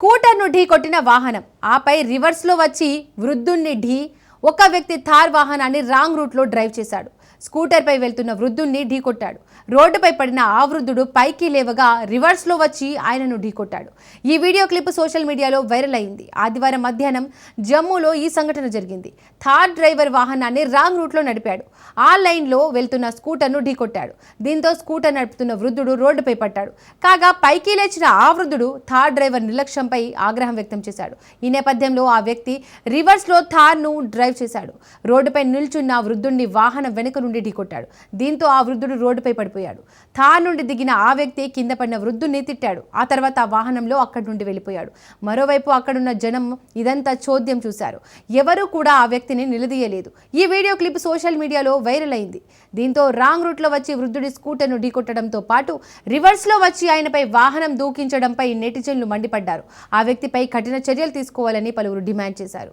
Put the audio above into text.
స్కూటర్ను ఢీ కొట్టిన వాహనం ఆపై రివర్స్లో వచ్చి వృద్ధుణ్ణి ఢీ ఒక వ్యక్తి థార్ వాహనాన్ని రాంగ్ రూట్లో డ్రైవ్ చేశాడు. స్కూటర్పై వెళ్తున్న వృద్ధుణ్ణి ఢీకొట్టాడు. రోడ్డుపై పడిన ఆ వృద్ధుడు పైకి లేవగా రివర్స్లో వచ్చి ఆయనను ఢీకొట్టాడు. ఈ వీడియో క్లిప్ సోషల్ మీడియాలో వైరల్ అయింది. ఆదివారం మధ్యాహ్నం జమ్మూలో ఈ సంఘటన జరిగింది. థార్ డ్రైవర్ వాహనాన్ని రాంగ్ రూట్లో నడిపాడు. ఆ లైన్లో వెళ్తున్న స్కూటర్ను ఢీకొట్టాడు. దీంతో స్కూటర్ నడుపుతున్న వృద్ధుడు రోడ్డుపై పడ్డాడు. కాగా పైకి లేచిన ఆ వృద్ధుడు థార్ డ్రైవర్ నిర్లక్ష్యంపై ఆగ్రహం వ్యక్తం చేశాడు. ఈ నేపథ్యంలో ఆ వ్యక్తి రివర్స్లో థార్ను డ్రైవ్ చేశాడు. రోడ్డుపై నిల్చున్న వృద్ధుడిని వాహనం వెనుక నుండి ఢీకొట్టాడు. దీంతో ఆ వృద్ధుడు రోడ్డుపై పడిపోయాడు. థార్ నుండి దిగిన ఆ వ్యక్తి కింద పడిన వృద్ధుడిని తిట్టాడు. ఆ తర్వాత ఆ వాహనంలో అక్కడి నుండి వెళ్ళిపోయాడు. మరోవైపు అక్కడున్న జనం ఇదంతా చోద్యం చూశారు. ఎవరూ కూడా ఆ వ్యక్తిని నిలదీయలేదు. ఈ వీడియో క్లిప్ సోషల్ మీడియాలో వైరల్ అయింది. దీంతో రాంగ్ రూట్లో వచ్చి వృద్ధుడి స్కూటర్ను ఢీకొట్టడంతో పాటు రివర్స్లో వచ్చి ఆయనపై వాహనం దూకించడంపై నెటిజన్లు మండిపడ్డారు. ఆ వ్యక్తిపై కఠిన చర్యలు తీసుకోవాలని పలువురు డిమాండ్ చేశారు.